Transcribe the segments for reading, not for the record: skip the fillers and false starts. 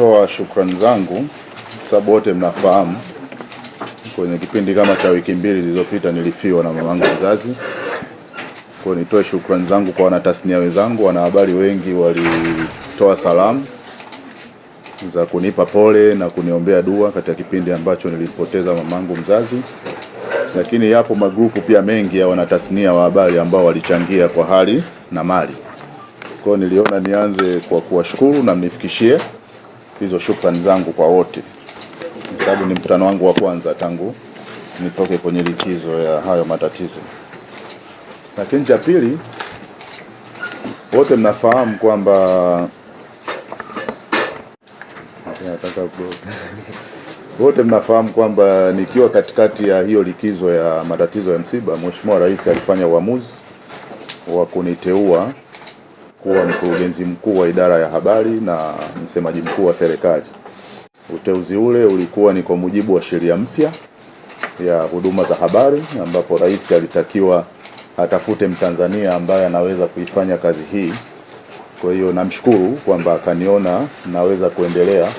natoa shukrani zangu sababu wote mnafahamu kwenye kipindi kama cha wiki mbili zilizopita nilifiwa na mamangu mzazi. Kwa nitoe shukrani zangu kwa wanatasnia wenzangu, wanahabari wengi walitoa salamu za kunipa pole na kuniombea dua katika kipindi ambacho nilipoteza mamangu mzazi. Lakini yapo magrupu pia mengi ya wanatasnia wa habari ambao walichangia kwa hali na mali. Kwa niliona nianze kwa kuwashukuru na mnifikishie hizo shukrani zangu kwa wote. Sababu ni mkutano wangu wa kwanza tangu nitoke kwenye likizo ya hayo matatizo. Lakini cha pili, wote mnafahamu kwamba wote mnafahamu kwamba nikiwa katikati ya hiyo likizo ya matatizo ya msiba, Mheshimiwa Rais alifanya uamuzi wa kuniteua kuwa mkurugenzi mkuu wa idara ya habari na msemaji mkuu wa serikali. Uteuzi ule ulikuwa ni kwa mujibu wa sheria mpya ya huduma za habari, ambapo Rais alitakiwa atafute Mtanzania ambaye anaweza kuifanya kazi hii. Kwa hiyo namshukuru kwamba akaniona naweza kuendelea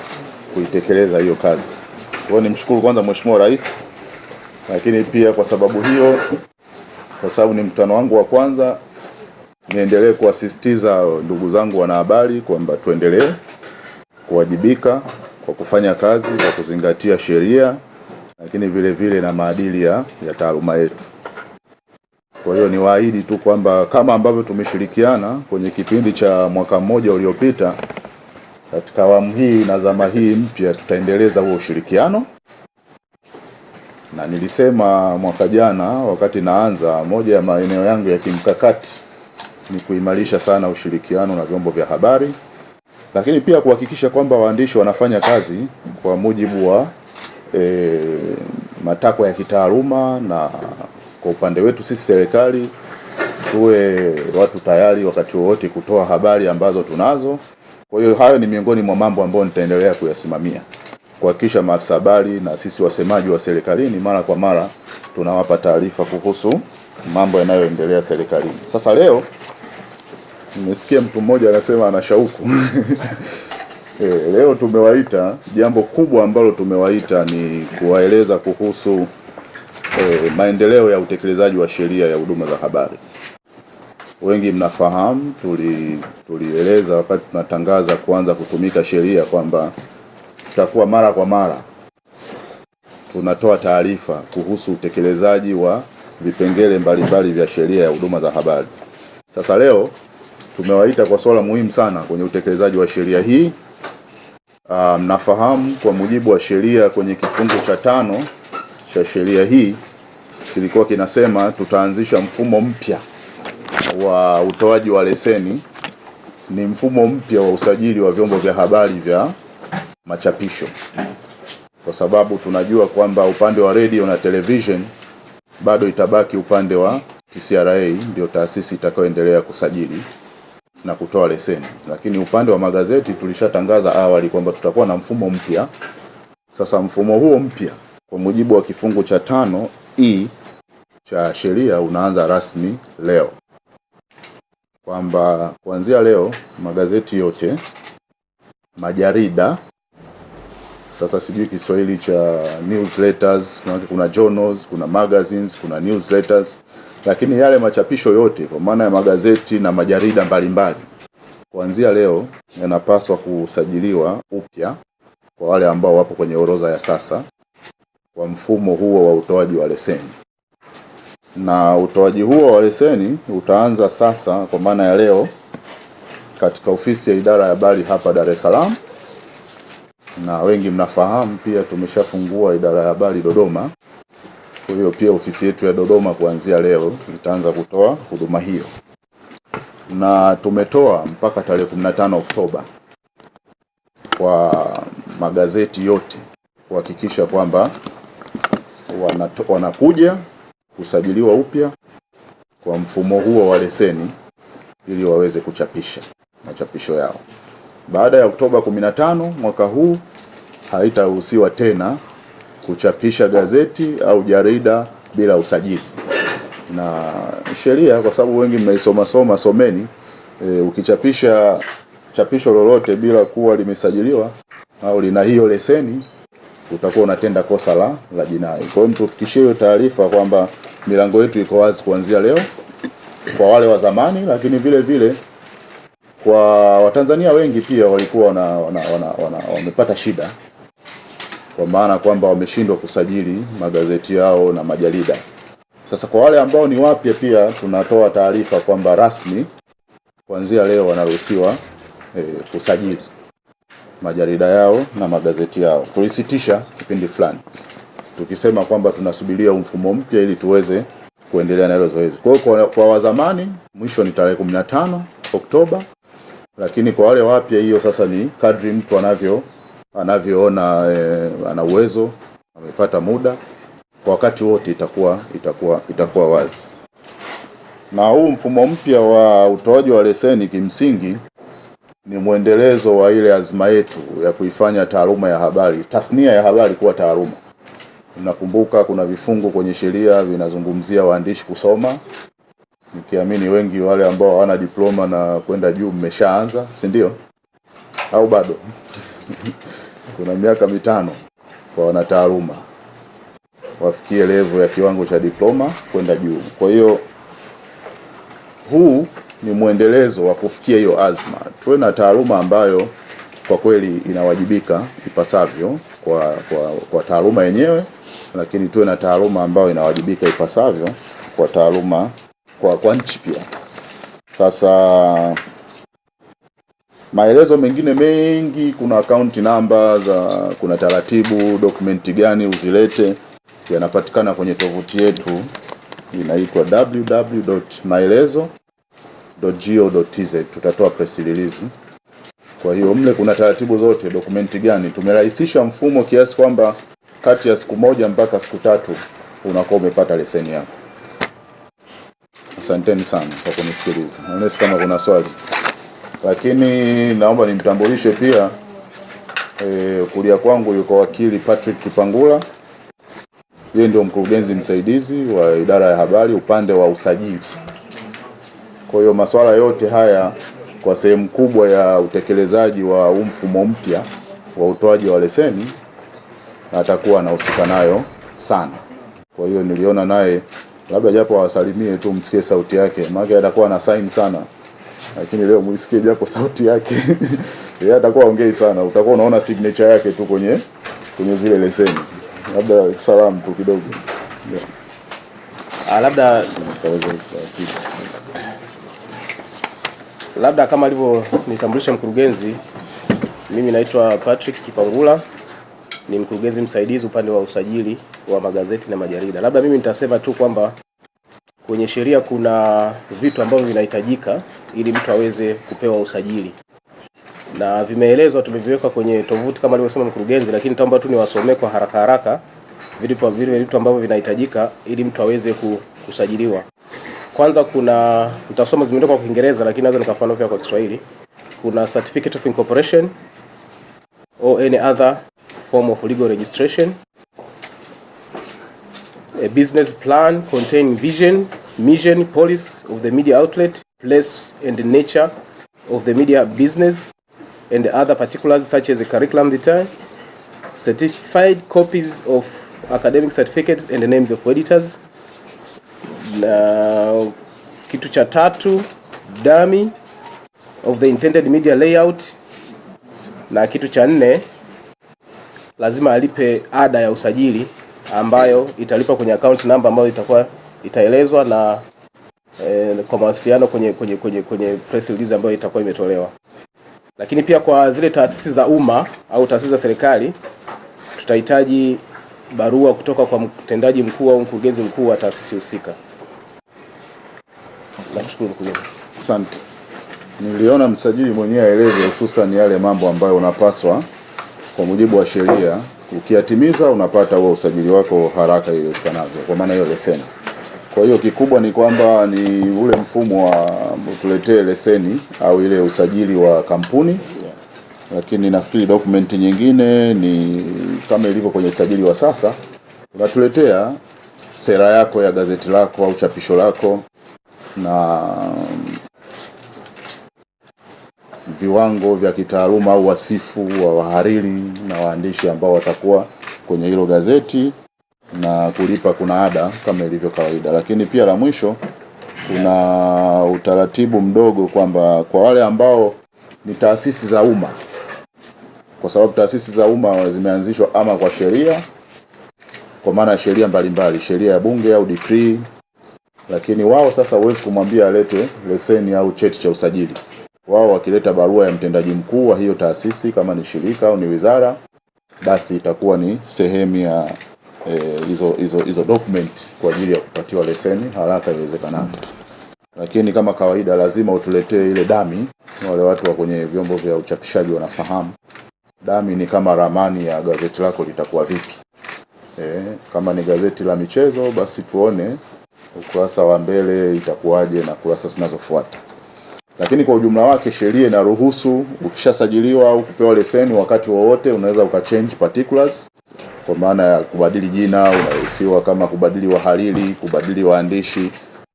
kuitekeleza hiyo kazi. Kwa hiyo nimshukuru kwanza Mheshimiwa Rais, lakini pia kwa sababu hiyo, kwa sababu ni mkutano wangu wa kwanza, niendelee kuasisitiza ndugu zangu wanahabari kwamba tuendelee kuwajibika kwa kufanya kazi kwa kuzingatia sheria, lakini vile vile na maadili ya taaluma yetu. Kwa hiyo niwaahidi tu kwamba kama ambavyo tumeshirikiana kwenye kipindi cha mwaka mmoja uliopita, katika awamu hii na zama hii mpya tutaendeleza huo ushirikiano. Na nilisema mwaka jana wakati naanza, moja ya maeneo yangu ya kimkakati ni kuimarisha sana ushirikiano na vyombo vya habari, lakini pia kuhakikisha kwamba waandishi wanafanya kazi kwa mujibu wa matakwa ya kitaaluma, na kwa upande wetu sisi serikali tuwe watu tayari wakati wote kutoa habari ambazo tunazo. Kwa hiyo hayo ni miongoni mwa mambo ambayo nitaendelea kuyasimamia, kuhakikisha maafisa habari na sisi wasemaji wa serikalini mara kwa mara tunawapa taarifa kuhusu mambo yanayoendelea serikalini. Sasa leo nimesikia mtu mmoja anasema ana shauku leo tumewaita, jambo kubwa ambalo tumewaita ni kuwaeleza kuhusu maendeleo ya utekelezaji wa sheria ya huduma za habari. Wengi mnafahamu tulieleza wakati tunatangaza kuanza kutumika sheria kwamba tutakuwa mara kwa mara tunatoa taarifa kuhusu utekelezaji wa vipengele mbalimbali vya sheria ya huduma za habari. Sasa leo tumewaita kwa swala muhimu sana kwenye utekelezaji wa sheria hii. Mnafahamu kwa mujibu wa sheria kwenye kifungu cha 5 cha sheria hii kilikuwa kinasema tutaanzisha mfumo mpya wa utoaji wa leseni. Ni mfumo mpya wa usajili wa vyombo vya habari vya machapisho, kwa sababu tunajua kwamba upande wa radio na television bado itabaki upande wa TCRA, ndio taasisi itakayoendelea kusajili na kutoa leseni. Lakini upande wa magazeti tulishatangaza awali kwamba tutakuwa na mfumo mpya. Sasa mfumo huo mpya kwa mujibu wa kifungu cha 5E cha sheria unaanza rasmi leo, kwamba kuanzia leo magazeti yote, majarida, sasa sijui Kiswahili cha newsletters, na kuna journals, kuna magazines, kuna newsletters, lakini yale machapisho yote kwa maana ya magazeti na majarida mbalimbali kuanzia leo yanapaswa kusajiliwa upya kwa wale ambao wapo kwenye orodha ya sasa kwa mfumo huo wa utoaji wa leseni. Na utoaji huo wa leseni utaanza sasa kwa maana ya leo katika ofisi ya idara ya habari hapa Dar es Salaam. Na wengi mnafahamu pia tumeshafungua idara ya habari Dodoma. Kwa hiyo pia ofisi yetu ya Dodoma kuanzia leo itaanza kutoa huduma hiyo. Na tumetoa mpaka tarehe 15 Oktoba kwa magazeti yote kuhakikisha kwamba wanakuja kusajiliwa upya kwa mfumo huo wa leseni ili waweze kuchapisha machapisho yao. Baada ya Oktoba 15 mwaka huu haitaruhusiwa tena kuchapisha gazeti au jarida bila usajili. Na sheria, kwa sababu wengi mnaisoma someni, ukichapisha chapisho lolote bila kuwa limesajiliwa au lina hiyo leseni, utakuwa unatenda kosa la jinai. Kwa hiyo mtufikishie hiyo taarifa kwamba milango yetu iko wazi kuanzia leo kwa wale wa zamani, lakini vile vile kwa Watanzania wengi pia walikuwa wamepata shida, kwa maana kwamba wameshindwa kusajili magazeti yao na majarida. Sasa kwa wale ambao ni wapya pia tunatoa taarifa kwamba rasmi kuanzia leo wanaruhusiwa kusajili majarida yao na magazeti yao. Tulisitisha kipindi fulani tukisema kwamba tunasubiria mfumo mpya ili tuweze kuendelea na hilo zoezi. Kwa hiyo kwa wazamani mwisho ni tarehe 15 Oktoba, lakini kwa wale wapya hiyo sasa ni kadri mtu anavyoona ana uwezo, amepata muda, kwa wakati wote itakuwa wazi. Na huu mfumo mpya wa utoaji wa leseni kimsingi ni mwendelezo wa ile azma yetu ya kuifanya taaluma ya habari, tasnia ya habari kuwa taaluma. Nakumbuka kuna vifungu kwenye sheria vinazungumzia waandishi kusoma. Nikiamini wengi wale ambao hawana diploma na kwenda juu mmeshaanza, si ndio? Au bado? Kuna miaka 5 kwa wanataaluma wafikie level ya kiwango cha diploma kwenda juu. Kwa hiyo huu ni mwendelezo wa kufikia hiyo azma. Tuwe na taaluma ambayo kwa kweli inawajibika ipasavyo kwa taaluma yenyewe, lakini tuwe na taaluma ambayo inawajibika ipasavyo kwa taaluma kwa nchi pia. Sasa maelezo mengine mengi, kuna account numbers, kuna taratibu, dokumenti gani uzilete, yanapatikana kwenye tovuti yetu inaitwa www.maelezo.go.tz. Tutatoa press release. Kwa hiyo mle kuna taratibu zote, dokumenti gani. Tumerahisisha mfumo kiasi kwamba kati ya siku 1 mpaka siku 3 unakuwa umepata leseni yako. Asanteni sana kwa kunisikiliza. Naona kama kuna swali. Lakini naomba nimtambulishe pia kulia kwangu yuko wakili Patrick Kipangula. Yeye ndio mkurugenzi msaidizi wa idara ya habari upande wa usajili. Kwa hiyo masuala yote haya kwa sehemu kubwa ya utekelezaji wa mfumo mpya wa utoaji wa leseni atakuwa anahusika nayo sana. Kwa hiyo niliona naye labda japo awasalimie tu msikie sauti yake, maana atakuwa na sign sana. Lakini leo muisikie japo sauti yake. Yeye atakuwa ongei sana. Utakuwa unaona signature yake tu kwenye zile leseni. Labda salamu tu kidogo. Labda kama alivyonitambulisha mkurugenzi, mimi naitwa Patrick Kipangula, ni mkurugenzi msaidizi upande wa usajili wa magazeti na majarida. Labda mimi nitasema tu kwamba kwenye sheria kuna vitu ambavyo vinahitajika ili mtu aweze kupewa usajili. Na vimeelezwa, tumeviweka kwenye tovuti kama alivyosema mkurugenzi, lakini nitaomba tu niwasomee kwa haraka vitu ambavyo vinahitajika ili mtu aweze kusajiliwa. Kwanza nitasoma zimeandikwa kwa Kiingereza lakini naweza nikafafanua pia kwa Kiswahili. Kuna certificate of incorporation or any other form of legal registration. A business plan containing vision, mission, policy of the media outlet, place and the nature of the media business, and other particulars such as a curriculum vitae, certified copies of academic certificates and the names of editors. Na kitu cha 3, dummy of the intended media layout. Na kitu cha 4, lazima alipe ada ya usajili ambayo italipa kwenye account number ambayo itaelezwa na kwa mawasiliano kwenye press release ambayo itakuwa imetolewa. Lakini pia kwa zile taasisi za umma au taasisi za serikali tutahitaji barua kutoka kwa mtendaji mkuu au mkurugenzi mkuu wa taasisi husika. Nakushukuru mkurugenzi. Asante. Niliona msajili mwenyewe aeleze hususan yale mambo ambayo unapaswa kwa mujibu wa sheria, ukiyatimiza unapata huo usajili wako haraka iwezekanavyo, kwa maana hiyo leseni. Kwa hiyo kikubwa ni kwamba ni ule mfumo wa tuletee leseni au ile usajili wa kampuni. Lakini nafikiri dokumenti nyingine ni kama ilivyo kwenye usajili wa sasa, unatuletea sera yako ya gazeti lako au chapisho lako viwango vya kitaaluma au wasifu wa wahariri na waandishi ambao watakuwa kwenye hilo gazeti, na kulipa kuna ada kama ilivyo kawaida. Lakini pia la mwisho, kuna utaratibu mdogo kwamba kwa wale ambao ni taasisi za umma, kwa sababu taasisi za umma zimeanzishwa ama kwa sheria, kwa maana ya sheria mbalimbali, sheria ya bunge au decree, lakini wao sasa huwezi kumwambia alete leseni au cheti cha usajili. Wao wakileta barua ya mtendaji mkuu wa hiyo taasisi, kama ni shirika au ni wizara, basi itakuwa ni sehemu ya hizo document kwa ajili ya kupatiwa leseni haraka iwezekanavyo. Lakini kama kawaida lazima utuletee ile dami. Wale watu wa kwenye vyombo vya uchapishaji wanafahamu dami ni kama ramani ya gazeti lako litakuwa vipi. Kama ni gazeti la michezo, basi tuone ukurasa wa mbele itakuwaje na kurasa zinazofuata. Lakini kwa ujumla wake sheria inaruhusu ukishasajiliwa au kupewa leseni, wakati wowote unaweza ukachange particulars, kwa maana ya kubadili jina, unaruhusiwa kama kubadili wahariri, kubadili waandishi,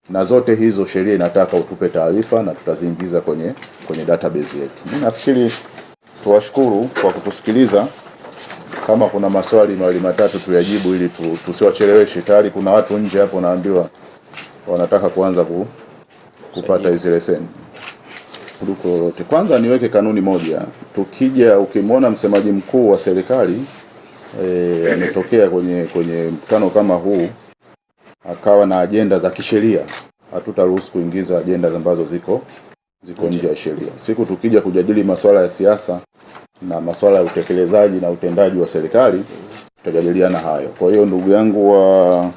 na zote hizo sheria inataka utupe taarifa na tutaziingiza kwenye database yetu. Mimi nafikiri tuwashukuru kwa kutusikiliza. Kama kuna maswali mawili matatu tuyajibu ili tusiwacheleweshe. Tayari kuna watu nje hapo naambiwa wanataka kuanza kupata hizo leseni. Kwanza niweke kanuni moja. Tukija, ukimwona msemaji mkuu wa serikali ametokea kwenye mkutano kama huu akawa na ajenda za kisheria, hatutaruhusu kuingiza ajenda ambazo ziko nje ya sheria. Siku tukija kujadili masuala ya siasa na masuala ya utekelezaji na utendaji wa serikali, tutajadiliana hayo. Kwa hiyo ndugu yangu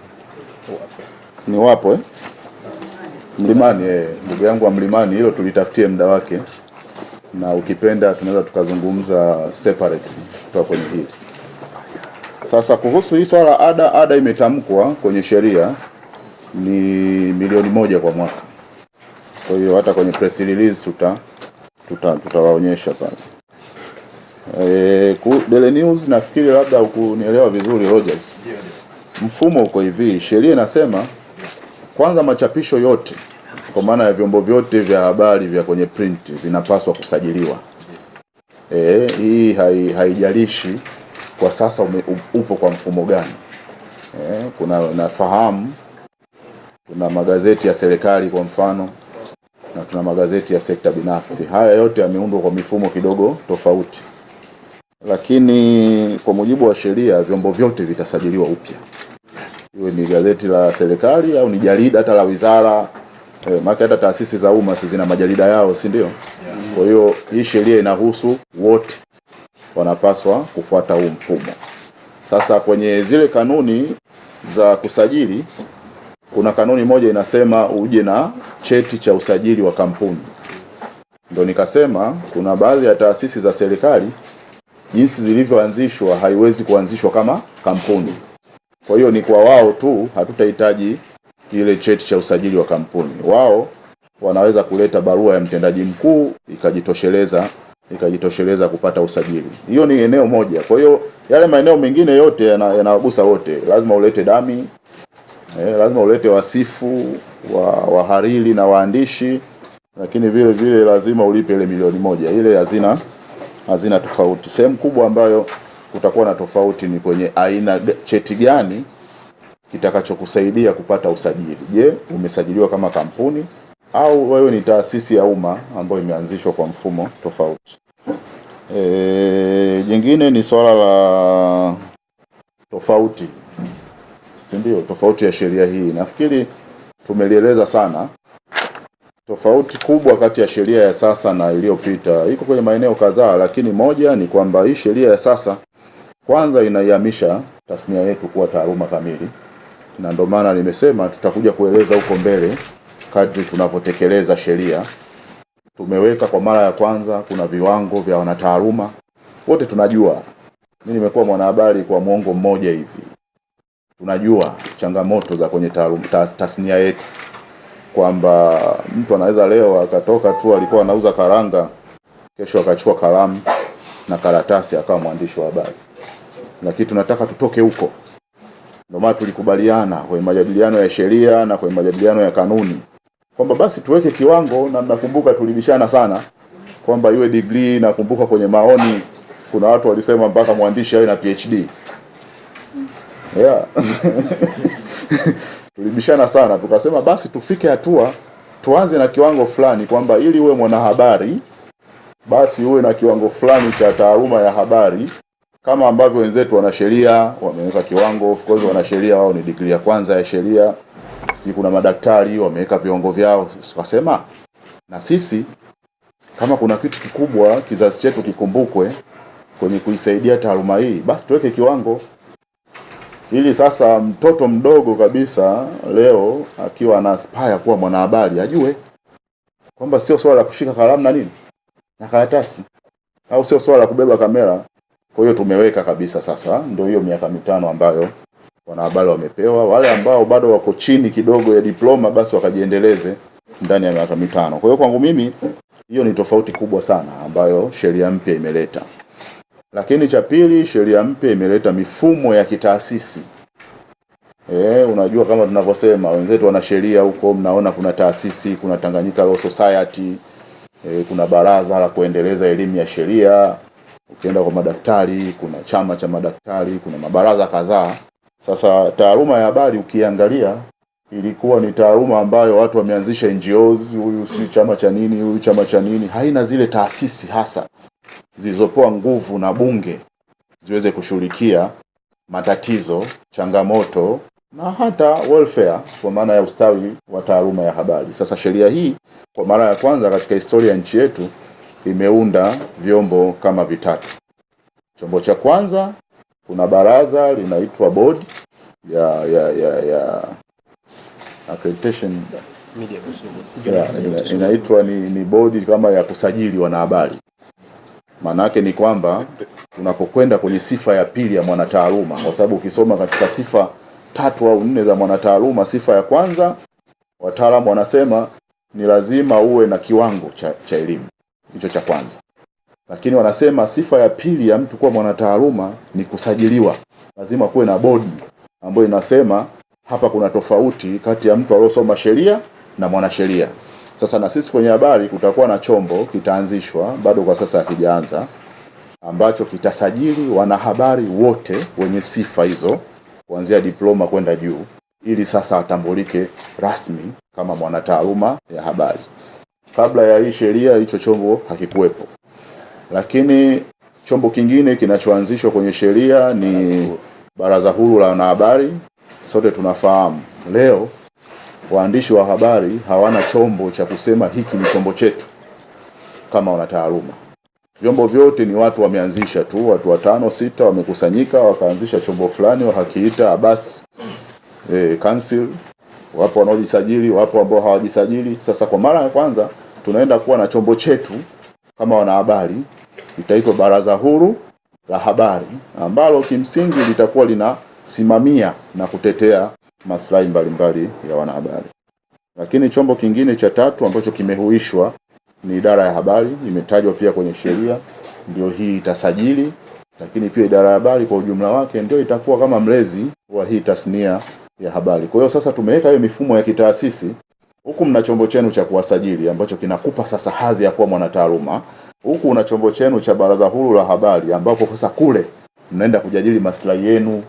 ni wapo Mlimani, ndugu yangu wa Mlimani, hilo tulitafutie muda wake, na ukipenda tunaweza tukazungumza separate kutoka kwenye hili. Sasa kuhusu hii swala ada imetamkwa kwenye sheria ni milioni 1 kwa mwaka. Kwa hiyo hata kwenye press release tutawaonyesha pale. Daily News nafikiri labda ukunielewa vizuri Rogers. Mfumo uko hivi, sheria inasema kwanza machapisho yote, kwa maana ya vyombo vyote vya habari vya kwenye print vinapaswa kusajiliwa. Hii haijalishi kwa sasa upo kwa mfumo gani. Nafahamu tuna magazeti ya serikali kwa mfano, na tuna magazeti ya sekta binafsi. Haya yote yameundwa kwa mifumo kidogo tofauti. Lakini kwa mujibu wa sheria vyombo vyote vitasajiliwa upya. Iwe ni gazeti la serikali au ni jarida hata la wizara. Maana hata taasisi za umma zina majarida yao, si ndio? Kwa hiyo hii sheria inahusu wote, wanapaswa kufuata huu mfumo. Sasa kwenye zile kanuni za kusajili, kuna kanuni moja inasema uje na cheti cha usajili wa kampuni. Ndio nikasema kuna baadhi ya taasisi za serikali jinsi zilivyoanzishwa haiwezi kuanzishwa kama kampuni. Kwa hiyo ni kwa wao tu, hatutahitaji ile cheti cha usajili wa kampuni. Wao wanaweza kuleta barua ya mtendaji mkuu ikajitosheleza kupata usajili. Hiyo ni eneo moja. Kwa hiyo yale maeneo mengine yote yanawagusa wote. Lazima ulete dami, lazima ulete wasifu wahariri na waandishi, lakini vile vile lazima ulipe ile milioni 1. Ile hazina tofauti. Sehemu kubwa ambayo kutakuwa na tofauti ni kwenye aina cheti gani kitakachokusaidia kupata usajili. Je, umesajiliwa kama kampuni au wewe ni taasisi ya umma ambayo imeanzishwa kwa mfumo tofauti? Jingine ni swala la tofauti. Si ndio? Tofauti ya sheria hii. Nafikiri tumelieleza sana. Tofauti kubwa kati ya sheria ya sasa na iliyopita iko kwenye maeneo kadhaa, lakini moja ni kwamba hii sheria ya sasa kwanza inaihamisha tasnia yetu kuwa taaluma kamili, na ndio maana nimesema tutakuja kueleza huko mbele kadri tunavyotekeleza sheria. Tumeweka kwa mara ya kwanza kuna viwango vya wanataaluma. Wote tunajua, mimi nimekuwa mwanahabari kwa muongo mmoja hivi. Tunajua changamoto za kwenye tasnia yetu, kwamba mtu anaweza leo akatoka tu alikuwa anauza karanga, kesho akachukua kalamu na karatasi akawa mwandishi wa habari. Lakini tunataka tutoke huko. Ndio maana tulikubaliana kwenye majadiliano ya sheria na kwenye majadiliano ya kanuni kwamba basi tuweke kiwango, na mnakumbuka tulibishana sana kwamba iwe degree. Nakumbuka kwenye maoni kuna watu walisema mpaka mwandishi awe na PhD. Yeah. Tulibishana sana, tukasema basi tufike hatua tuanze na kiwango fulani, kwamba ili uwe mwanahabari basi uwe na kiwango fulani cha taaluma ya habari, kama ambavyo wenzetu wana sheria wameweka kiwango. Of course wana sheria wao ni degree ya kwanza ya sheria, si kuna madaktari wameweka viwango vyao. Tukasema na sisi kama kuna kitu kikubwa kizazi chetu kikumbukwe kwenye kuisaidia taaluma hii, basi tuweke kiwango, ili sasa mtoto mdogo kabisa leo akiwa ana aspire kuwa mwanahabari ajue kwamba sio swala la kushika kalamu na nini na karatasi, au sio swala la kubeba kamera. Kwa hiyo tumeweka kabisa sasa, ndio hiyo miaka 5 ambayo wanahabari wamepewa. Wale ambao bado wako chini kidogo ya diploma basi wakajiendeleze ndani ya miaka 5. Kwa hiyo kwangu mimi hiyo ni tofauti kubwa sana ambayo sheria mpya imeleta. Lakini cha pili, sheria mpya imeleta mifumo ya kitaasisi. Unajua kama tunavyosema wenzetu wana sheria huko, mnaona kuna taasisi, kuna Tanganyika Law Society, kuna baraza la kuendeleza elimu ya sheria. Ukienda kwa madaktari, kuna chama cha madaktari, kuna mabaraza kadhaa. Sasa taaluma ya habari ukiangalia ilikuwa ni taaluma ambayo watu wameanzisha NGOs, huyu si chama cha nini, huyu chama cha nini, haina zile taasisi hasa zilizopewa nguvu na bunge ziweze kushughulikia matatizo, changamoto na hata welfare, kwa maana ya ustawi wa taaluma ya habari. Sasa sheria hii kwa mara ya kwanza katika historia ya nchi yetu imeunda vyombo kama vitatu. Chombo cha kwanza, kuna baraza linaitwa board ya accreditation media, inaitwa ni board kama ya kusajili wanahabari. Maana yake ni kwamba tunapokwenda kwenye sifa ya pili ya mwanataaluma, kwa sababu ukisoma katika sifa 3 au 4 za mwanataaluma, sifa ya kwanza wataalamu wanasema ni lazima uwe na kiwango cha elimu, hicho cha kwanza. Lakini wanasema sifa ya pili ya mtu kuwa mwanataaluma ni kusajiliwa. Lazima kuwe na bodi ambayo inasema hapa kuna tofauti kati ya mtu aliyosoma sheria na mwanasheria. Sasa na sisi kwenye habari kutakuwa na chombo kitaanzishwa, bado kwa sasa hakijaanza, ambacho kitasajili wanahabari wote wenye sifa hizo kuanzia diploma kwenda juu, ili sasa atambulike rasmi kama mwanataaluma ya habari. Kabla ya hii sheria hicho chombo hakikuwepo. Lakini chombo kingine kinachoanzishwa kwenye sheria ni Baraza Huru la Wanahabari. Sote tunafahamu leo waandishi wa habari hawana chombo cha kusema hiki ni chombo chetu kama wanataaluma. Vyombo vyote ni watu wameanzisha tu, watu 5 6 wamekusanyika wakaanzisha chombo fulani wakakiita Abbas Council. Wapo wanaojisajili, wapo ambao hawajisajili. Sasa kwa mara ya kwanza tunaenda kuwa na chombo chetu kama wanahabari, itaitwa Baraza Huru la Habari, ambalo kimsingi litakuwa linasimamia na kutetea maslahi mbalimbali ya wanahabari. Lakini chombo kingine cha tatu ambacho kimehuishwa ni idara ya habari, imetajwa pia kwenye sheria, ndio hii itasajili. Lakini pia idara ya habari kwa ujumla wake ndio itakuwa kama mlezi wa hii tasnia ya habari. Kwa hiyo sasa tumeweka hiyo mifumo ya kitaasisi. Huku mna chombo chenu cha kuwasajili ambacho kinakupa sasa hadhi ya kuwa mwanataaluma. Huku una chombo chenu cha Baraza Huru la Habari, ambapo sasa kule mnaenda kujadili maslahi yenu,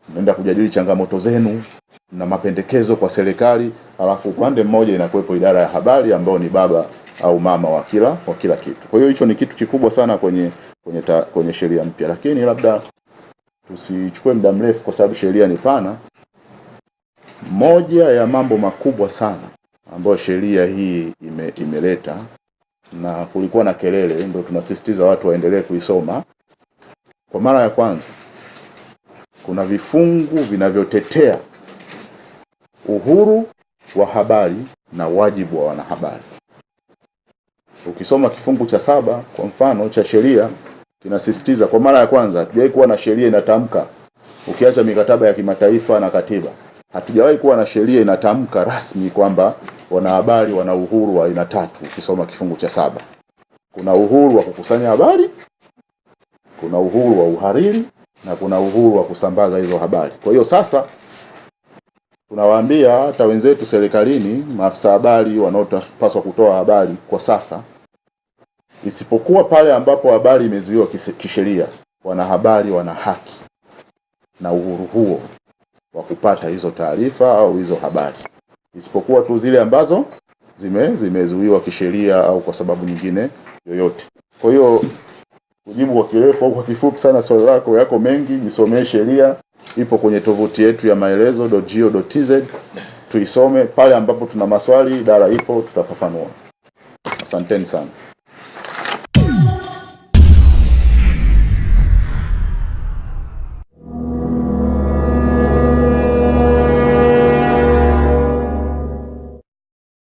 mnaenda kujadili changamoto zenu na mapendekezo kwa serikali. Alafu upande mmoja inakuwepo idara ya habari ambayo ni baba au mama wa kila kitu. Kwa hiyo hicho ni kitu kikubwa sana kwenye sheria mpya. Lakini labda tusichukue muda mrefu kwa sababu sheria ni pana. Moja ya mambo makubwa sana ambayo sheria hii imeleta, na kulikuwa na kelele, ndio tunasisitiza watu waendelee kuisoma. Kwa mara ya kwanza kuna vifungu vinavyotetea uhuru wa habari na wajibu wa wanahabari. Ukisoma kifungu cha 7 kwa mfano cha sheria kinasisitiza, kwa mara ya kwanza hatujawahi kuwa na sheria inatamka, ukiacha mikataba ya kimataifa na katiba, hatujawahi kuwa na sheria inatamka rasmi kwamba wanahabari wana uhuru wa aina 3. Ukisoma kifungu cha 7, kuna uhuru wa kukusanya habari, kuna uhuru wa uhariri na kuna uhuru wa kusambaza hizo habari. Kwa hiyo sasa tunawaambia hata wenzetu serikalini, maafisa habari wanaopaswa kutoa habari kwa sasa, isipokuwa pale ambapo habari imezuiwa kisheria. Wanahabari wana haki na uhuru huo wa kupata hizo taarifa au hizo habari, isipokuwa tu zile ambazo zimezuiwa kisheria au kwa sababu nyingine yoyote. Kwa hiyo kujibu kwa kirefu au kwa kifupi sana swali lako, yako mengi, jisomee sheria, ipo kwenye tovuti yetu ya maelezo.go.tz, tuisome. Pale ambapo tuna maswali, idara ipo, tutafafanua. Asanteni sana.